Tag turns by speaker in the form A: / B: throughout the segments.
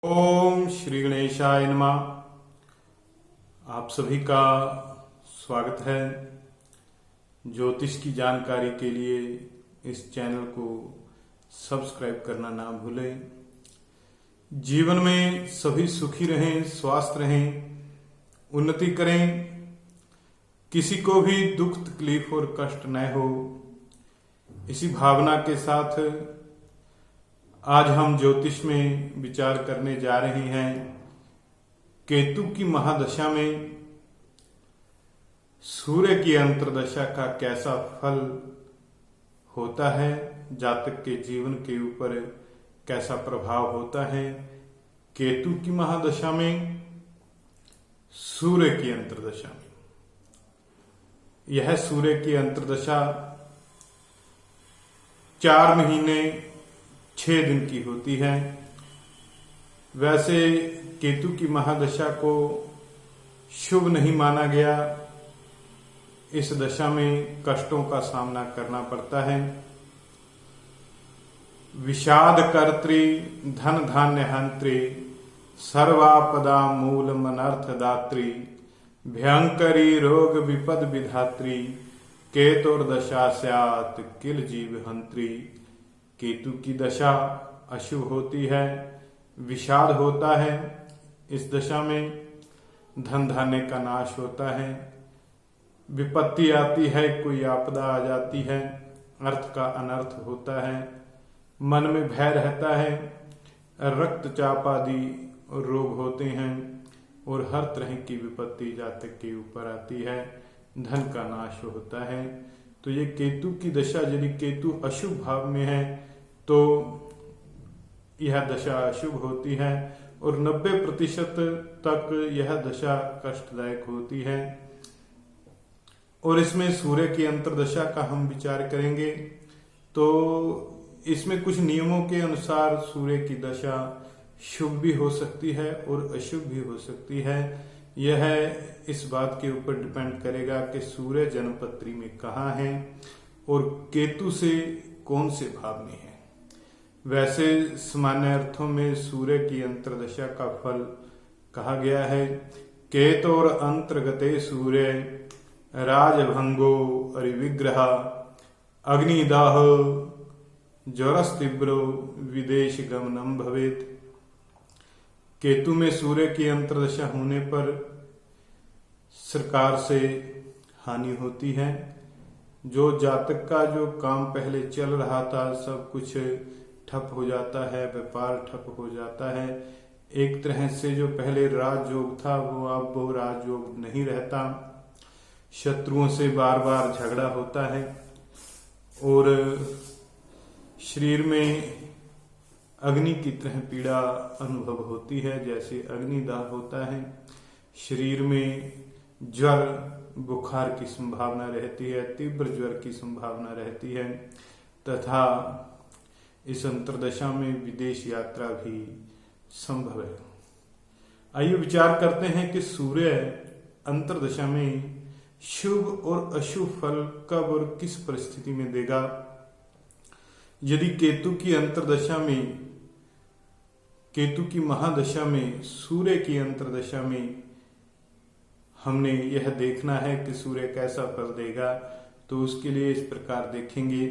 A: ओम श्री गणेशाय नमः। आप सभी का स्वागत है। ज्योतिष की जानकारी के लिए इस चैनल को सब्सक्राइब करना ना भूलें। जीवन में सभी सुखी रहें, स्वस्थ रहें, उन्नति करें, किसी को भी दुख तकलीफ और कष्ट न हो, इसी भावना के साथ आज हम ज्योतिष में विचार करने जा रहे हैं। केतु की महादशा में सूर्य की अंतर्दशा का कैसा फल होता है, जातक के जीवन के ऊपर कैसा प्रभाव होता है। केतु की महादशा में सूर्य की अंतर्दशा में यह सूर्य की अंतर्दशा 4 महीने 6 दिन की होती है। वैसे केतु की महादशा को शुभ नहीं माना गया। इस दशा में कष्टों का सामना करना पड़ता है। विषाद कर्त्री धन धान्य हंत्री सर्वापदा मूल मनर्थ दात्री भयंकरी रोग विपद विधात्री केतुर्दशा स्यात् किल जीव हंत्री। केतु की दशा अशुभ होती है, विषाद होता है। इस दशा में धन धान्य का नाश होता है, विपत्ति आती है, कोई आपदा आ जाती है, अर्थ का अनर्थ होता है, मन में भय रहता है, रक्तचाप आदि रोग होते हैं और हर तरह की विपत्ति जातक के ऊपर आती है, धन का नाश होता है। तो ये केतु की दशा, यदि केतु अशुभ भाव में है तो यह दशा अशुभ होती है और 90% तक यह दशा कष्टदायक होती है। और इसमें सूर्य की अंतर्दशा का हम विचार करेंगे तो इसमें कुछ नियमों के अनुसार सूर्य की दशा शुभ भी हो सकती है और अशुभ भी हो सकती है। यह इस बात के ऊपर डिपेंड करेगा कि सूर्य जन्मपत्री में कहाँ है और केतु से कौन से भाव में है। वैसे सामान्य अर्थों में सूर्य की अंतर्दशा का फल कहा गया है। केतोर अंतर्गते सूर्य राजभंगो अरिविग्रह अग्निदाह ज्वरस तीव्रो विदेश गमनम भवेत। केतु में सूर्य की अंतर्दशा होने पर सरकार से हानि होती है। जो जातक का जो काम पहले चल रहा था सब कुछ ठप हो जाता है, व्यापार ठप हो जाता है। एक तरह से जो पहले राजयोग था वो अब वो राजयोग नहीं रहता। शत्रुओं से बार बार झगड़ा होता है और शरीर में अग्नि की तरह पीड़ा अनुभव होती है, जैसे अग्निदाह होता है। शरीर में ज्वर बुखार की संभावना रहती है, तीव्र ज्वर की संभावना रहती है तथा इस अंतर्दशा में विदेश यात्रा भी संभव है। आइए विचार करते हैं कि सूर्य अंतर्दशा में शुभ और अशुभ फल कब और किस परिस्थिति में देगा। यदि केतु की अंतर्दशा में, केतु की महादशा में सूर्य की अंतर्दशा में हमने यह देखना है कि सूर्य कैसा फल देगा, तो उसके लिए इस प्रकार देखेंगे।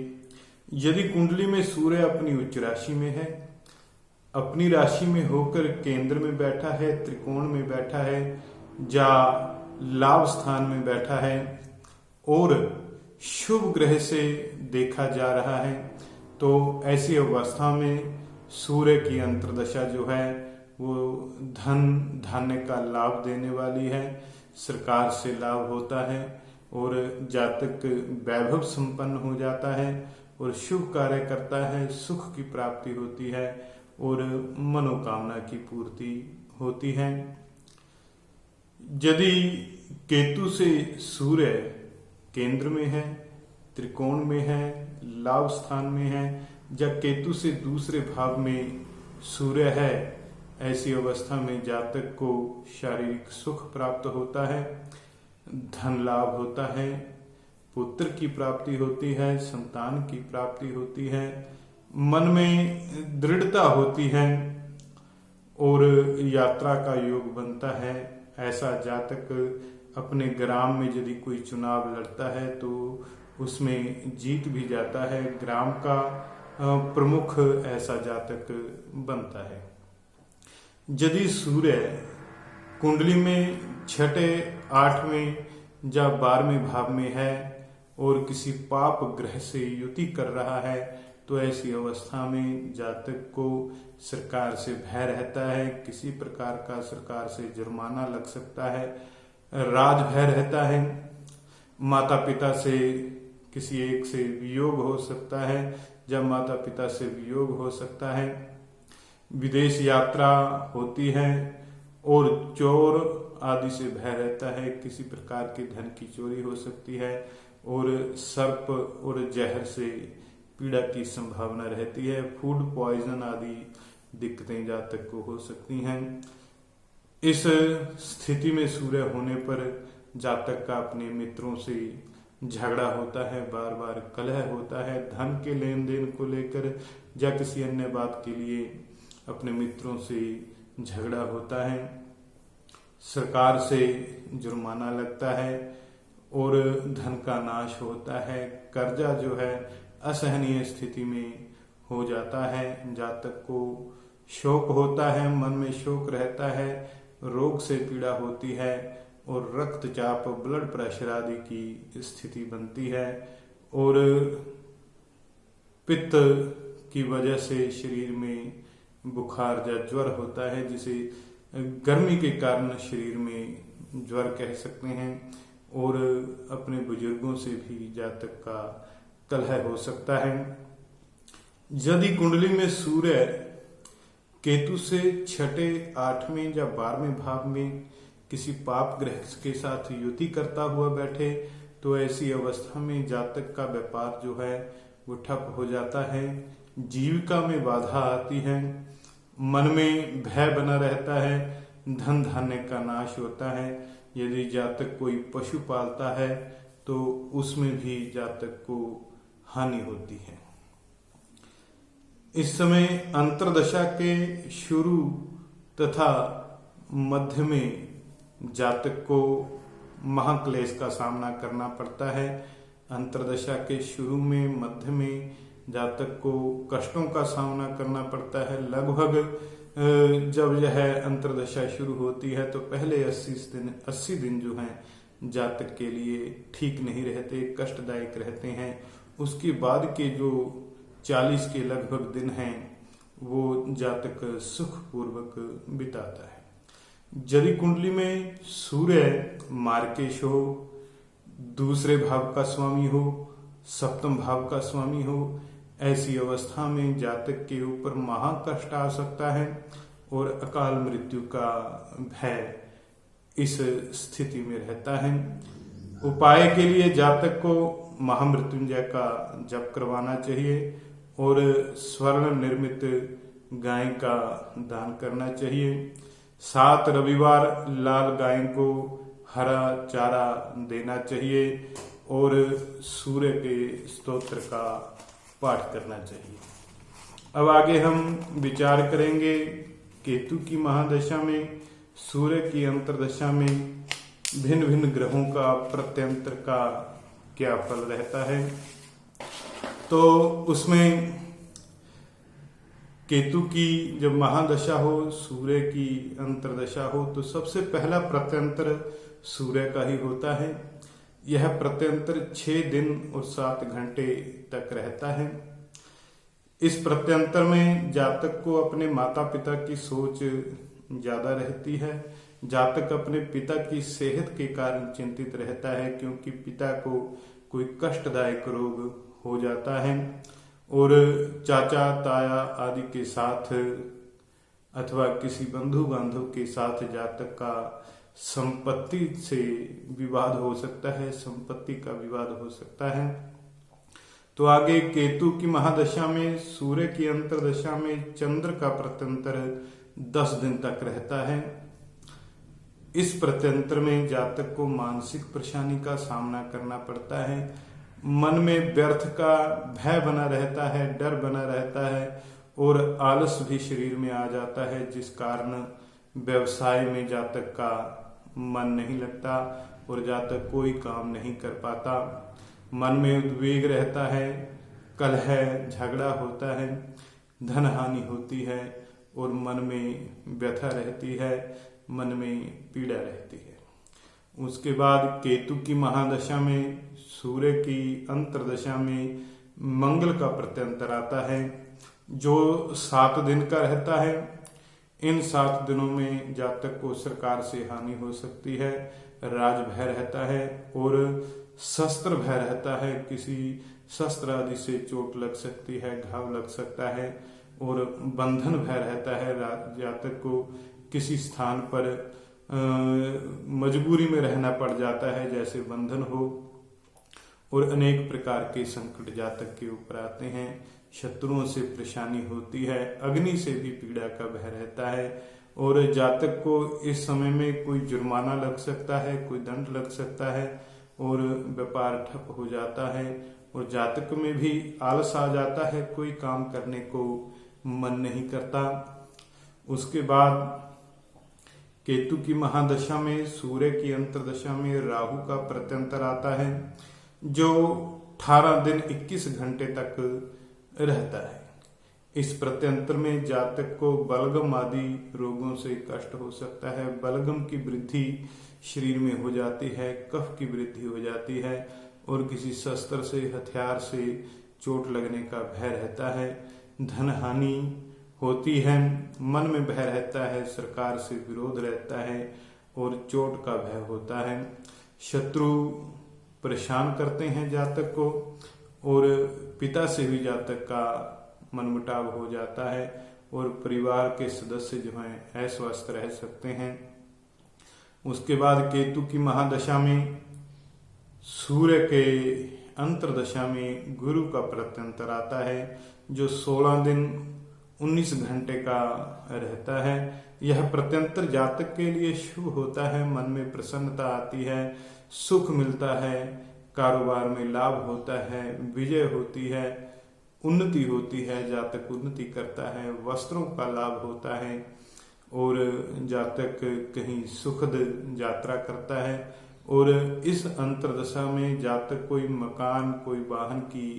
A: यदि कुंडली में सूर्य अपनी उच्च राशि में है, अपनी राशि में होकर केंद्र में बैठा है, त्रिकोण में बैठा है या लाभ स्थान में बैठा है और शुभ ग्रह से देखा जा रहा है, तो ऐसी अवस्था में सूर्य की अंतर्दशा जो है वो धन धान्य का लाभ देने वाली है। सरकार से लाभ होता है और जातक वैभव संपन्न हो जाता है और शुभ कार्य करता है, सुख की प्राप्ति होती है और मनोकामना की पूर्ति होती है। यदि केतु से सूर्य केंद्र में है, त्रिकोण में है, लाभ स्थान में है या केतु से दूसरे भाव में सूर्य है, ऐसी अवस्था में जातक को शारीरिक सुख प्राप्त होता है, धन लाभ होता है, पुत्र की प्राप्ति होती है, संतान की प्राप्ति होती है, मन में दृढ़ता होती है और यात्रा का योग बनता है। ऐसा जातक अपने ग्राम में यदि कोई चुनाव लड़ता है तो उसमें जीत भी जाता है, ग्राम का प्रमुख ऐसा जातक बनता है। यदि सूर्य कुंडली में छठे, 8वें या 12वें भाव में है और किसी पाप ग्रह से युति कर रहा है तो ऐसी अवस्था में जातक को सरकार से भय रहता है, किसी प्रकार का सरकार से जुर्माना लग सकता है, राज भय रहता है, माता पिता से किसी एक से वियोग हो सकता है या माता पिता से वियोग हो सकता है, विदेश यात्रा होती है और चोर आदि से भय रहता है, किसी प्रकार के धन की चोरी हो सकती है और सर्प और जहर से पीड़ा की संभावना रहती है, फूड पॉइजन आदि दिक्कतें जातक को हो सकती हैं। इस स्थिति में सूर्य होने पर जातक का अपने मित्रों से झगड़ा होता है, बार बार कलह होता है, धन के लेन देन को लेकर या किसी अन्य बात के लिए अपने मित्रों से झगड़ा होता है, सरकार से जुर्माना लगता है और धन का नाश होता है, कर्जा जो है असहनीय स्थिति में हो जाता है, जातक को शोक होता है, मन में शोक रहता है, रोग से पीड़ा होती है और रक्तचाप, ब्लड प्रेशर आदि की स्थिति बनती है और पित्त की वजह से शरीर में बुखार या ज्वर होता है, जिसे गर्मी के कारण शरीर में ज्वर कह सकते हैं और अपने बुजुर्गों से भी जातक का कलह हो सकता है। यदि कुंडली में सूर्य केतु से छठे, 8वें या 12वें भाव में किसी पाप ग्रह के साथ युति करता हुआ बैठे तो ऐसी अवस्था में जातक का व्यापार जो है वो ठप हो जाता है, जीविका में बाधा आती है, मन में भय बना रहता है, धन धान्य का नाश होता है। यदि जातक कोई पशु पालता है तो उसमें भी जातक को हानि होती है। इस समय अंतर्दशा के शुरू तथा मध्य में जातक को महाक्लेश का सामना करना पड़ता है। अंतर्दशा के शुरू में, मध्य में जातक को कष्टों का सामना करना पड़ता है। लगभग जब यह अंतर्दशा शुरू होती है तो पहले 80 दिन जो हैं जातक के लिए ठीक नहीं रहते, कष्टदायक रहते हैं। उसके बाद के जो 40 के लगभग दिन हैं वो जातक सुखपूर्वक बिताता है। यदि कुंडली में सूर्य मार्केश हो, दूसरे भाव का स्वामी हो, सप्तम भाव का स्वामी हो, ऐसी अवस्था में जातक के ऊपर महाकष्ट आ सकता है और अकाल मृत्यु का भय इस स्थिति में रहता है। उपाय के लिए जातक को महामृत्युंजय का जप करवाना चाहिए और स्वर्ण निर्मित गाय का दान करना चाहिए। 7 रविवार लाल गाय को हरा चारा देना चाहिए और सूर्य के स्तोत्र का पाठ करना चाहिए। अब आगे हम विचार करेंगे केतु की महादशा में, सूर्य की अंतर्दशा में भिन्न भिन्न ग्रहों का प्रत्यंतर का क्या फल रहता है। तो उसमें केतु की जब महादशा हो, सूर्य की अंतर्दशा हो, तो सबसे पहला प्रत्यंतर सूर्य का ही होता है। यह प्रत्यंतर 6 दिन और 7 घंटे तक रहता है। इस प्रत्यंतर में जातक को अपने माता पिता की सोच ज्यादा रहती है। जातक अपने पिता की सेहत के कारण चिंतित रहता है, क्योंकि पिता को कोई कष्टदायक रोग हो जाता है और चाचा ताया आदि के साथ अथवा किसी बंधु बांधव के साथ जातक का संपत्ति से विवाद हो सकता है, संपत्ति का विवाद हो सकता है। तो आगे केतु की महादशा में, सूर्य की अंतर्दशा में चंद्र का प्रत्यंतर 10 दिन तक रहता है। इस प्रत्यंतर में जातक को मानसिक परेशानी का सामना करना पड़ता है। मन में व्यर्थ का भय बना रहता है, डर बना रहता है और आलस भी शरीर में आ जाता है, जिस कारण व्यवसाय में जातक का मन नहीं लगता और जातक कोई काम नहीं कर पाता। मन में उद्वेग रहता है, कलह झगड़ा होता है, धन हानि होती है और मन में व्यथा रहती है, मन में पीड़ा रहती है। उसके बाद केतु की महादशा में सूर्य की अंतर्दशा में मंगल का प्रत्यंतर आता है, जो 7 दिन का रहता है। इन 7 दिनों में जातक को सरकार से हानि हो सकती है, राज भय रहता है और शस्त्र भय रहता है। किसी शस्त्र आदि से चोट लग सकती है, घाव लग सकता है और बंधन भय रहता है। जातक को किसी स्थान पर मजबूरी में रहना पड़ जाता है, जैसे बंधन हो, और अनेक प्रकार के संकट जातक के ऊपर आते हैं। शत्रुओं से परेशानी होती है, अग्नि से भी पीड़ा का भय रहता है और जातक को इस समय में कोई जुर्माना लग सकता है, कोई दंड लग सकता है और व्यापार ठप हो जाता है और जातक में भी आलस आ जाता है, कोई काम करने को मन नहीं करता। उसके बाद केतु की महादशा में सूर्य की अंतर्दशा में राहु का प्रत्यंतर आता है, जो 18 दिन 21 घंटे तक रहता है। इस प्रत्यंतर में जातक को बलगम आदि रोगों से कष्ट हो सकता है। बलगम की वृद्धि शरीर में हो जाती है, कफ की वृद्धि हो जाती है और किसी शस्त्र से, हथियार से चोट लगने का भय रहता है। धन हानि होती है, मन में भय रहता है, सरकार से विरोध रहता है और चोट का भय होता है। शत्रु परेशान करते हैं जातक को और पिता से भी जातक का मनमुटाव हो जाता है और परिवार के सदस्य जो हैं अस्वस्थ रह सकते हैं। उसके बाद केतु की महादशा में सूर्य के अंतर्दशा में गुरु का प्रत्यंतर आता है, जो 16 दिन 19 घंटे का रहता है। यह प्रत्यंतर जातक के लिए शुभ होता है, मन में प्रसन्नता आती है, सुख मिलता है, कारोबार में लाभ होता है, विजय होती है, उन्नति होती है, जातक उन्नति करता है, वस्त्रों का लाभ होता है और जातक कहीं सुखद यात्रा करता है। और इस अंतर्दशा में जातक कोई मकान, कोई वाहन की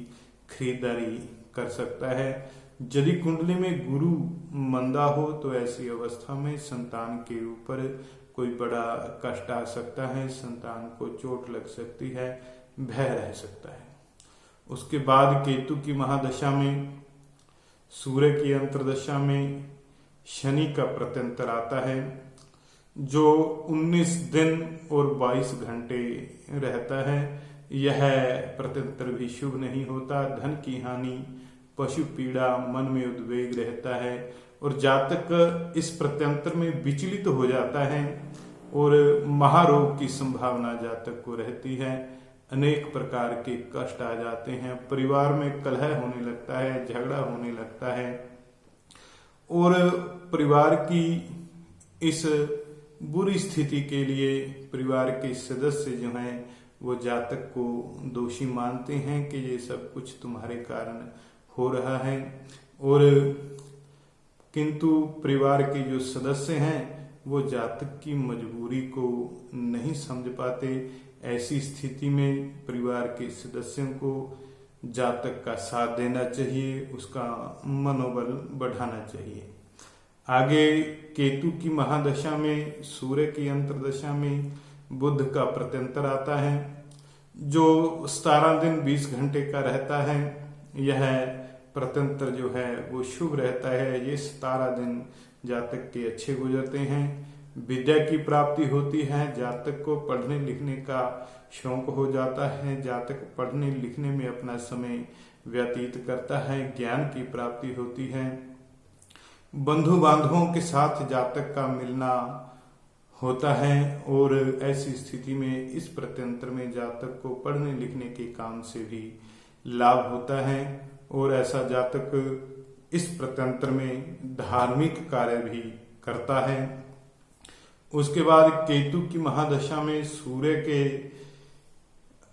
A: खरीदारी कर सकता है। यदि कुंडली में गुरु मंदा हो तो ऐसी अवस्था में संतान के ऊपर कोई बड़ा कष्ट आ सकता है, संतान को चोट लग सकती है, भय रह सकता है। उसके बाद केतु की महादशा में सूर्य की अंतर्दशा में शनि का प्रत्यंतर आता है, जो 19 दिन और 22 घंटे रहता है। यह प्रत्यंतर भी शुभ नहीं होता। धन की हानि, पशु पीड़ा, मन में उद्वेग रहता है और जातक इस प्रत्यंतर में विचलित हो जाता है और महारोग की संभावना जातक को रहती है। अनेक प्रकार के कष्ट आ जाते हैं, परिवार में कलह होने लगता है, झगड़ा होने लगता है और परिवार की इस बुरी स्थिति के लिए परिवार के सदस्य जो हैं वो जातक को दोषी मानते हैं कि ये सब कुछ तुम्हारे कारण हो रहा है। और किंतु परिवार के जो सदस्य हैं वो जातक की मजबूरी को नहीं समझ पाते। ऐसी स्थिति में परिवार के सदस्यों को जातक का साथ देना चाहिए, उसका मनोबल बढ़ाना चाहिए। आगे केतु की महादशा में सूर्य की अंतर्दशा में बुध का प्रत्यंतर आता है, जो 17 दिन 20 घंटे का रहता है। यह प्रत्यंतर जो है वो शुभ रहता है। ये 17 दिन जातक के अच्छे गुजरते हैं, विद्या की प्राप्ति होती है, जातक को पढ़ने लिखने का शौक हो जाता है, जातक पढ़ने लिखने में अपना समय व्यतीत करता है, ज्ञान की प्राप्ति होती है। बंधु बांधवों के साथ जातक का मिलना होता है और ऐसी स्थिति में इस प्रत्यंतर में जातक को पढ़ने लिखने के काम से भी लाभ होता है और ऐसा जातक इस प्रत्यंतर में धार्मिक कार्य भी करता है। उसके बाद केतु की महादशा में सूर्य के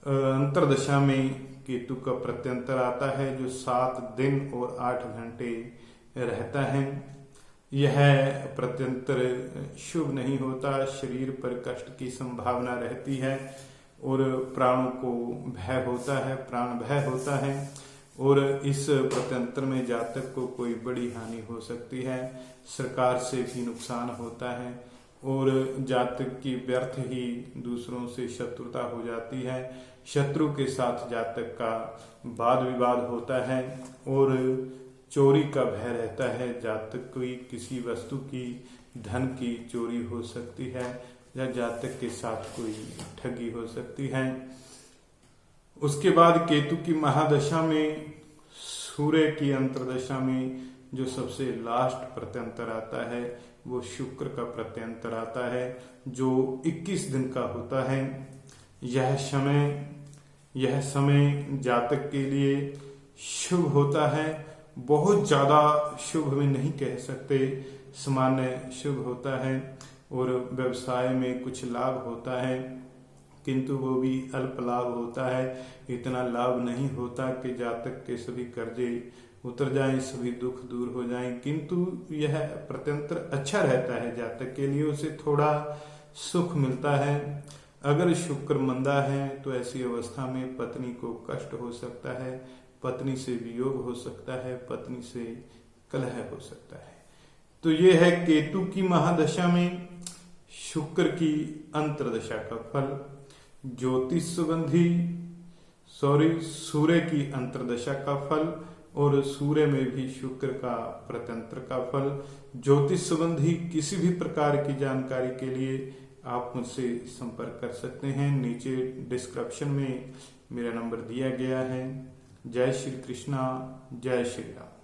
A: अंतर्दशा में केतु का प्रत्यंतर आता है, जो 7 दिन और 8 घंटे रहता है। यह प्रत्यंतर शुभ नहीं होता, शरीर पर कष्ट की संभावना रहती है और प्राणों को भय होता है, प्राण भय होता है और इस प्रत्यंतर में जातक को कोई बड़ी हानि हो सकती है, सरकार से भी नुकसान होता है और जातक की व्यर्थ ही दूसरों से शत्रुता हो जाती है। शत्रु के साथ जातक का वाद विवाद होता है और चोरी का भय रहता है। जातक की किसी वस्तु की, धन की चोरी हो सकती है या जातक के साथ कोई ठगी हो सकती है। उसके बाद केतु की महादशा में, सूर्य की अंतरदशा में जो सबसे लास्ट प्रत्यंतर आता है वो शुक्र का प्रत्यंतर आता है जो 21 दिन का होता है। यह समय जातक के लिए शुभ होता है, बहुत ज्यादा शुभ में नहीं कह सकते, सामान्य शुभ होता है और व्यवसाय में कुछ लाभ होता है किंतु वो भी अल्प लाभ होता है। इतना लाभ नहीं होता कि जातक के सभी कर्जे उतर जाएं, सभी दुख दूर हो जाएं, किंतु यह प्रत्यंतर अच्छा रहता है जातक के लिए, उसे थोड़ा सुख मिलता है। अगर शुक्र मंदा है तो ऐसी अवस्था में पत्नी को कष्ट हो सकता है, पत्नी से वियोग हो सकता है, पत्नी से कलह हो सकता है। तो ये है केतु की महादशा में शुक्र की अंतरदशा का फल। सूर्य की अंतरदशा का फल और सूर्य में भी शुक्र का प्रत्यंतर का फल। ज्योतिष संबंधी किसी भी प्रकार की जानकारी के लिए आप मुझसे संपर्क कर सकते हैं। नीचे डिस्क्रिप्शन में मेरा नंबर दिया गया है। जय श्री कृष्णा, जय श्री राम।